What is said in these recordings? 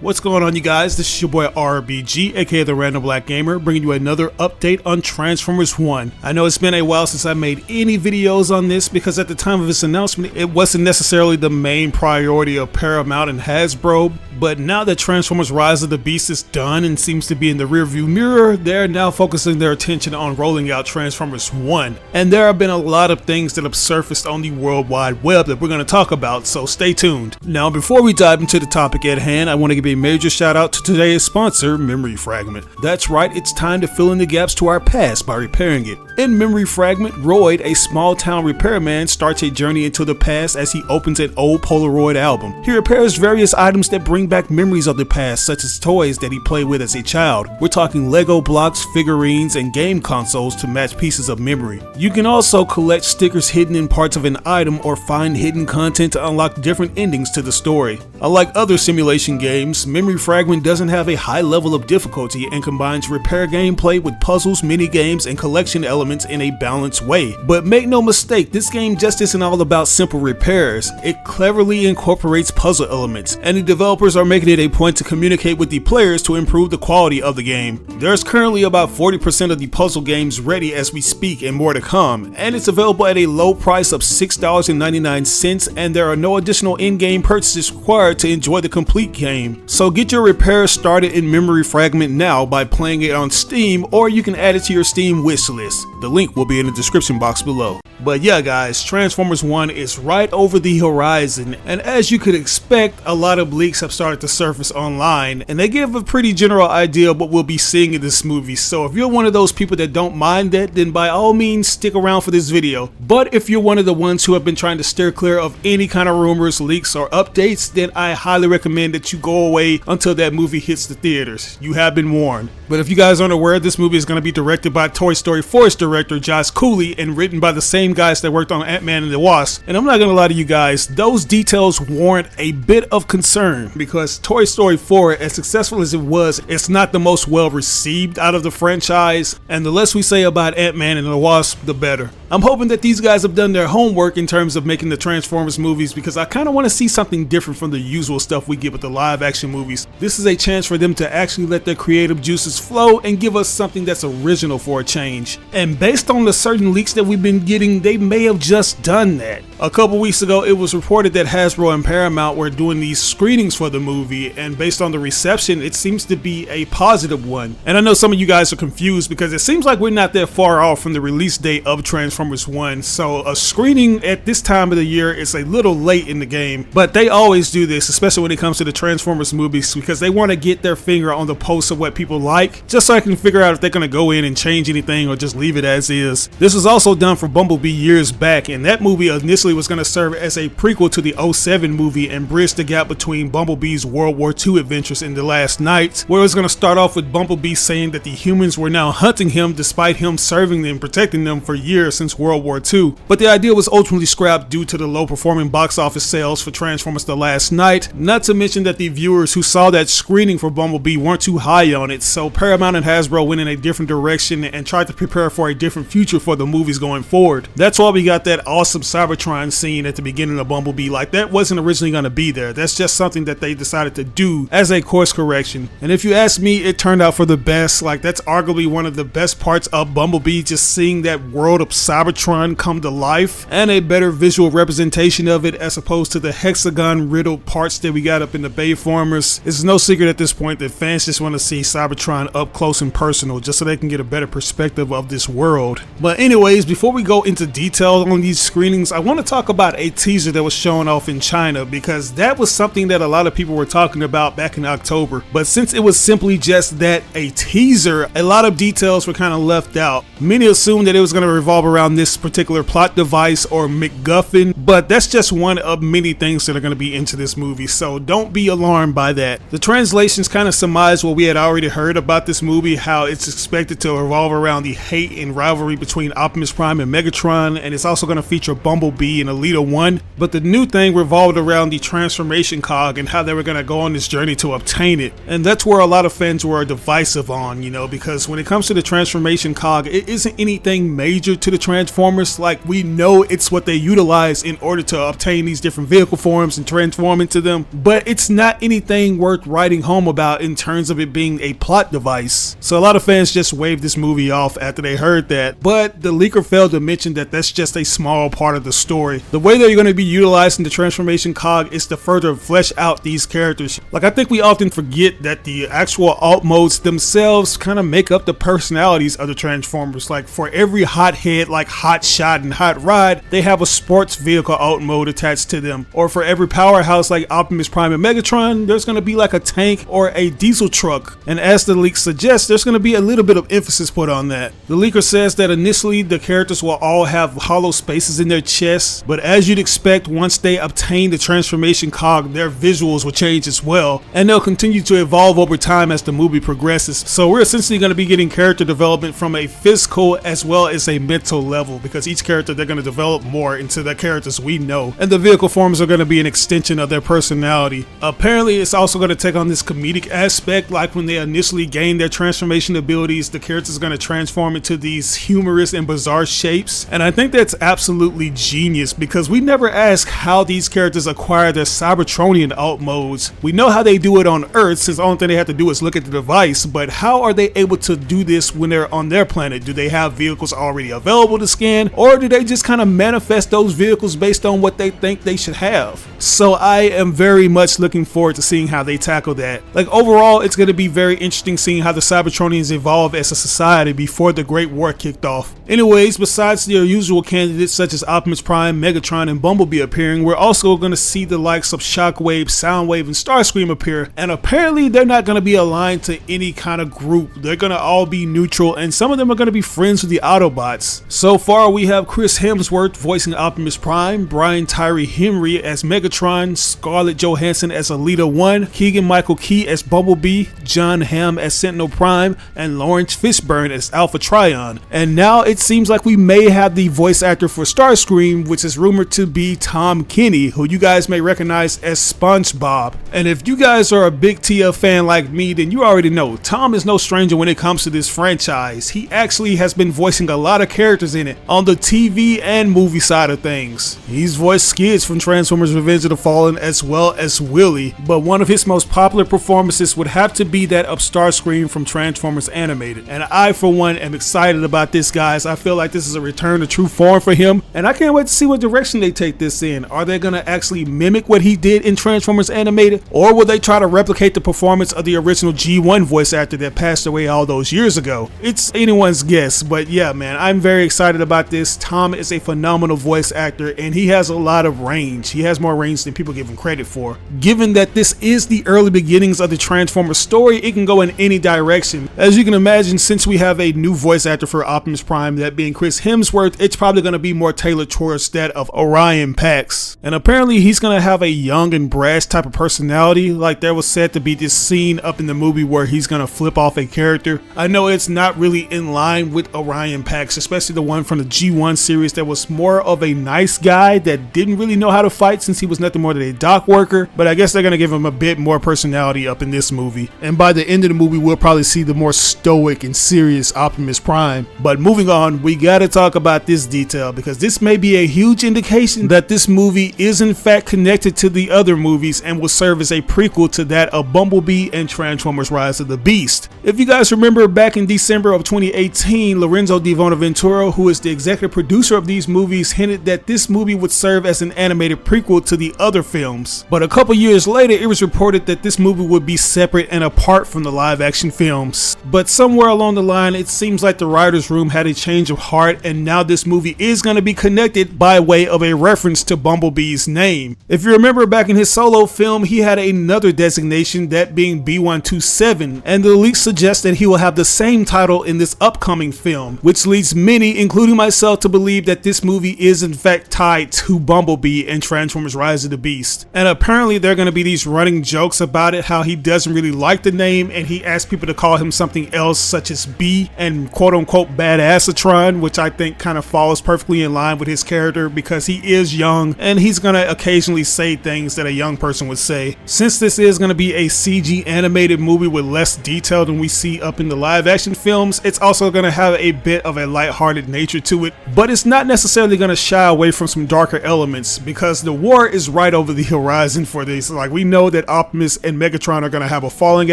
What's going on, you guys? This is your boy RBG, aka the Random Black Gamer, bringing you another update on Transformers 1. I know it's been a while since I made any videos on this because at the time of its announcement, it wasn't necessarily the main priority of Paramount and Hasbro, but now that Transformers Rise of the Beast is done and seems to be in the rearview mirror, they're now focusing their attention on rolling out Transformers 1. And there have been a lot of things that have surfaced on the World Wide Web that we're going to talk about, so stay tuned. Now, before we dive into the topic at hand, I want to give a major shout out to today's sponsor, Memory Fragment. That's right, it's time to fill in the gaps to our past by repairing it. In Memory Fragment, Royd, a small town repairman, starts a journey into the past as he opens an old Polaroid album. He repairs various items that bring back memories of the past, such as toys that he played with as a child. We're talking Lego blocks, figurines, and game consoles to match pieces of memory. You can also collect stickers hidden in parts of an item or find hidden content to unlock different endings to the story. Unlike other simulation games, Memory Fragment doesn't have a high level of difficulty and combines repair gameplay with puzzles, mini-games, and collection elements in a balanced way. But make no mistake, this game just isn't all about simple repairs. It cleverly incorporates puzzle elements, and the developers are making it a point to communicate with the players to improve the quality of the game. There's currently about 40% of the puzzle games ready as we speak and more to come, and it's available at a low price of $6.99, and there are no additional in-game purchases required to enjoy the complete game. So get your repairs started in Memory Fragment now by playing it on Steam, or you can add it to your Steam wishlist. The link will be in the description box below. But yeah guys, Transformers 1 is right over the horizon, and as you could expect, a lot of leaks have started to surface online, and they give a pretty general idea of what we'll be seeing in this movie. So if you're one of those people that don't mind that, then by all means stick around for this video. But if you're one of the ones who have been trying to steer clear of any kind of rumors, leaks, or updates, then I highly recommend that you go away until that movie hits the theaters. You have been warned. But if you guys aren't aware, this movie is going to be directed by Toy Story 4's director Josh Cooley and written by the same guys that worked on Ant-Man and the Wasp. And I'm not going to lie to you guys, those details warrant a bit of concern because Toy Story 4, as successful as it was, it's not the most well received out of the franchise, and the less we say about Ant-Man and the Wasp, the better. I'm hoping that these guys have done their homework in terms of making the Transformers movies because I kind of want to see something different from the usual stuff we get with the live action movies. This is a chance for them to actually let their creative juices flow and give us something that's original for a change. And based on the certain leaks that we've been getting, they may have just done that. A couple weeks ago, it was reported that Hasbro and Paramount were doing these screenings for the movie, and based on the reception, it seems to be a positive one. And I know some of you guys are confused because it seems like we're not that far off from the release date of Transformers 1, so a screening at this time of the year is a little late in the game, but they always do this, especially when it comes to the Transformers movies, because they want to get their finger on the pulse of what people like, just so I can figure out if they're going to go in and change anything or just leave it as is. This was also done for Bumblebee years back, and that movie initially was going to serve as a prequel to the 2007 movie and bridge the gap between Bumblebee's World War II adventures in The Last Knights, where it was going to start off with Bumblebee saying that the humans were now hunting him despite him serving them and protecting them for years since World War II. But the idea was ultimately scrapped due to the low performing box office sales for Transformers The Last Knight, not to mention that the viewers who saw that screening for Bumblebee weren't too high on it, so Paramount and Hasbro went in a different direction and tried to prepare for a different future for the movies going forward. That's why we got that awesome Cybertron scene at the beginning of Bumblebee. Like, that wasn't originally going to be there. That's just something that they decided to do as a course correction. And if you ask me, it turned out for the best. Like, that's arguably one of the best parts of Bumblebee, just seeing that world of Cybertron come to life and a better visual representation of it as opposed to the hexagon riddled parts that we got up in the Bayformers. It's no secret at this point that fans just want to see Cybertron up close and personal just so they can get a better perspective of this world. But anyways, before we go into detail on these screenings, I want to talk about a teaser that was shown off in China because that was something that a lot of people were talking about back in October. But since it was simply just that, a teaser, a lot of details were kind of left out. Many assumed that it was going to revolve around this particular plot device or MacGuffin, but that's just one of many things that are going to be into this movie, so don't be alarmed by that. The translations kind of surmise what we had already heard about this movie, how it's expected to revolve around the hate and rivalry between Optimus Prime and Megatron, and it's also going to feature Bumblebee be an Elita 1, but the new thing revolved around the transformation cog and how they were going to go on this journey to obtain it. And that's where a lot of fans were divisive on, you know, because when it comes to the transformation cog, it isn't anything major to the Transformers. Like, we know it's what they utilize in order to obtain these different vehicle forms and transform into them, but it's not anything worth writing home about in terms of it being a plot device. So a lot of fans just waved this movie off after they heard that, but the leaker failed to mention that that's just a small part of the story. The way that you're going to be utilizing the transformation cog is to further flesh out these characters. Like, I think we often forget that the actual alt modes themselves kind of make up the personalities of the Transformers. Like, for every hothead like Hot Shot and Hot Rod, they have a sports vehicle alt mode attached to them. Or for every powerhouse like Optimus Prime and Megatron, there's going to be like a tank or a diesel truck. And as the leak suggests, there's going to be a little bit of emphasis put on that. The leaker says that initially the characters will all have hollow spaces in their chests, but as you'd expect, once they obtain the transformation cog, their visuals will change as well, and they'll continue to evolve over time as the movie progresses. So we're essentially going to be getting character development from a physical as well as a mental level, because each character, they're going to develop more into the characters we know, and the vehicle forms are going to be an extension of their personality. Apparently, it's also going to take on this comedic aspect, like when they initially gain their transformation abilities, the characters are going to transform into these humorous and bizarre shapes, and I think that's absolutely genius, because we never ask how these characters acquire their Cybertronian alt modes. We know how they do it on Earth, since the only thing they have to do is look at the device, but how are they able to do this when they're on their planet? Do they have vehicles already available to scan, or do they just kind of manifest those vehicles based on what they think they should have? So I am very much looking forward to seeing how they tackle that. Like, overall, it's going to be very interesting seeing how the Cybertronians evolve as a society before the Great War kicked off. Anyways, besides their usual candidates such as Optimus Prime, Megatron, and Bumblebee appearing, we're also going to see the likes of Shockwave, Soundwave, and Starscream appear, and apparently they're not going to be aligned to any kind of group. They're going to all be neutral, and some of them are going to be friends with the Autobots. So far, we have Chris Hemsworth voicing Optimus Prime, Brian Tyree Henry as Megatron, Scarlett Johansson as Elita 1, Keegan-Michael Key as Bumblebee, John Hamm as Sentinel Prime, and Lawrence Fishburne as Alpha Trion. And now it seems like we may have the voice actor for Starscream, which is rumored to be Tom Kenny, who you guys may recognize as SpongeBob. And if you guys are a big TF fan like me, then you already know Tom is no stranger when it comes to this franchise. He actually has been voicing a lot of characters in it on the TV and movie side of things. He's voiced Skids from Transformers Revenge of the Fallen as well as Willy, but one of his most popular performances would have to be that of Starscream from Transformers Animated. And I, for one, am excited about this, guys. I feel like this is a return to true form for him, and I can't wait to see what direction they take this in. Are they going to actually mimic what he did in Transformers Animated, or will they try to replicate the performance of the original G1 voice actor that passed away all those years ago? It's anyone's guess, but yeah, man, I'm very excited about this. Tom is a phenomenal voice actor, and he has a lot of range. He has more range than people give him credit for. Given that this is the early beginnings of the Transformers story, it can go in any direction. As you can imagine, since we have a new voice actor for Optimus Prime, that being Chris Hemsworth, it's probably going to be more tailored towards that of Orion Pax. And apparently he's going to have a young and brash type of personality. Like, there was said to be this scene up in the movie where he's going to flip off a character. I know it's not really in line with Orion Pax, especially the one from the G1 series that was more of a nice guy that didn't really know how to fight since he was nothing more than a dock worker, but I guess they're going to give him a bit more personality up in this movie. And by the end of the movie, we'll probably see the more stoic and serious Optimus Prime. But moving on, we got to talk about this detail, because this may be a huge indication that this movie is in fact connected to the other movies and will serve as a prequel to that of Bumblebee and Transformers Rise of the Beast. If you guys remember, back in December of 2018, Lorenzo Di Bonaventura, who is the executive producer of these movies, hinted that this movie would serve as an animated prequel to the other films. But a couple years later, it was reported that this movie would be separate and apart from the live action films. But somewhere along the line, it seems like the writer's room had a change of heart, and now this movie is going to be connected by way of a reference to Bumblebee's name. If you remember, back in his solo film, he had another designation, that being B127, and the leaks suggest that he will have the same title in this upcoming film, which leads many, including myself, to believe that this movie is in fact tied to Bumblebee and Transformers Rise of the Beast. And apparently there are going to be these running jokes about it, how he doesn't really like the name and he asked people to call him something else, such as B and quote unquote Badassatron, which I think kind of falls perfectly in line with his character. character because he is young and he's gonna occasionally say things that a young person would say. Since this is gonna be a CG animated movie with less detail than we see up in the live action films, it's also gonna have a bit of a lighthearted nature to it, but it's not necessarily gonna shy away from some darker elements because the war is right over the horizon for this. Like, we know that Optimus and Megatron are gonna have a falling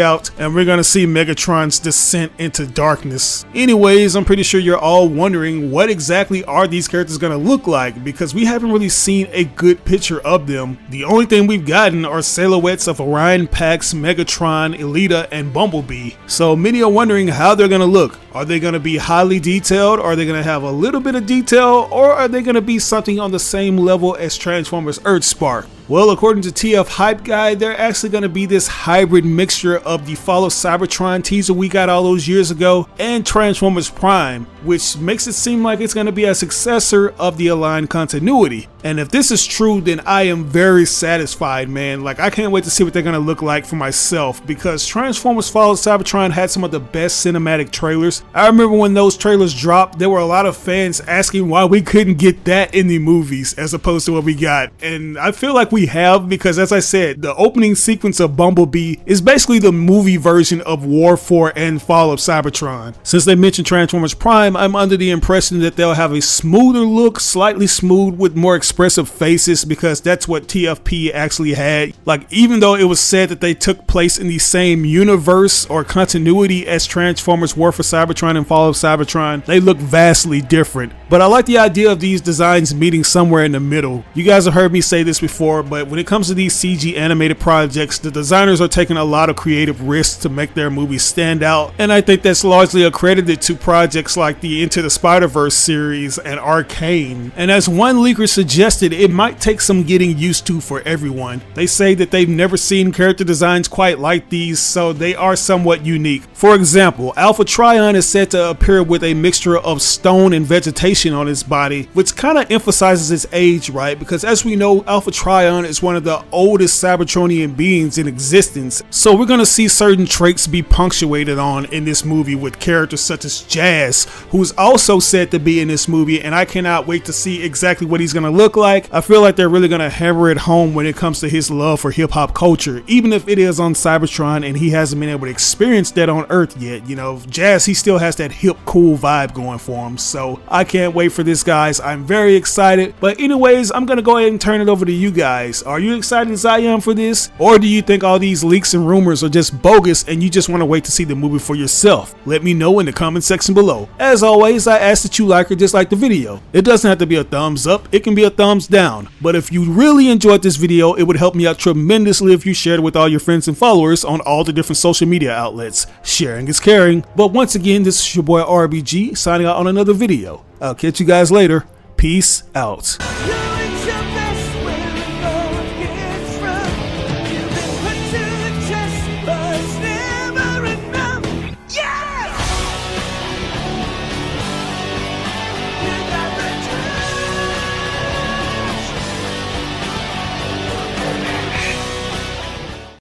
out, and we're gonna see Megatron's descent into darkness. Anyways, I'm pretty sure you're all wondering what exactly are these characters gonna look like, because we haven't really seen a good picture of them. The only thing we've gotten are silhouettes of Orion Pax, Megatron, Elita, and Bumblebee. So many are wondering how they're gonna look. Are they gonna be highly detailed? Are they gonna have a little bit of detail? Or are they gonna be something on the same level as Transformers Earthspark? Well, according to TF Hype Guy, they're actually going to be this hybrid mixture of the Fall of Cybertron teaser we got all those years ago and Transformers Prime, which makes it seem like it's going to be a successor of the aligned continuity. And if this is true, then I am very satisfied, man. Like, I can't wait to see what they're going to look like for myself, because Transformers Fall of Cybertron had some of the best cinematic trailers. I remember when those trailers dropped, there were a lot of fans asking why we couldn't get that in the movies as opposed to what we got. And I feel like we have, because as I said, the opening sequence of Bumblebee is basically the movie version of War 4 and Fall of Cybertron. Since they mentioned Transformers Prime, I'm under the impression that they'll have a smoother look, slightly smooth with more expressive faces, because that's what TFP actually had. Like, even though it was said that they took place in the same universe or continuity as Transformers War for Cybertron and Fall of Cybertron, they look vastly different. But I like the idea of these designs meeting somewhere in the middle. You guys have heard me say this before, but when it comes to these CG animated projects, the designers are taking a lot of creative risks to make their movies stand out, and I think that's largely accredited to projects like the Into the Spider-Verse series and Arcane. And as one leaker suggested, it might take some getting used to for everyone. They say that they've never seen character designs quite like these, so they are somewhat unique. For example, Alpha Trion is said to appear with a mixture of stone and vegetation on his body, which kind of emphasizes his age, right? Because as we know, Alpha Trion is one of the oldest Cybertronian beings in existence, so we're going to see certain traits be punctuated on in this movie with characters such as Jazz, who's also said to be in this movie, and I cannot wait to see exactly what he's going to look like. I feel like they're really going to hammer it home when it comes to his love for hip-hop culture, even if it is on Cybertron and he hasn't been able to experience that on Earth yet. You know, Jazz, he still has that hip, cool vibe going for him, so I can't wait for this, guys. I'm very excited. But anyways, I'm going to go ahead and turn it over to you guys. Are you excited as I am for this? Or do you think all these leaks and rumors are just bogus and you just want to wait to see the movie for yourself? Let me know in the comment section below. As always, I ask that you like or dislike the video. It doesn't have to be a thumbs up, it can be a thumbs down. But if you really enjoyed this video, it would help me out tremendously if you shared it with all your friends and followers on all the different social media outlets. Sharing is caring. But once again, this is your boy RBG signing out on another video. I'll catch you guys later. Peace out.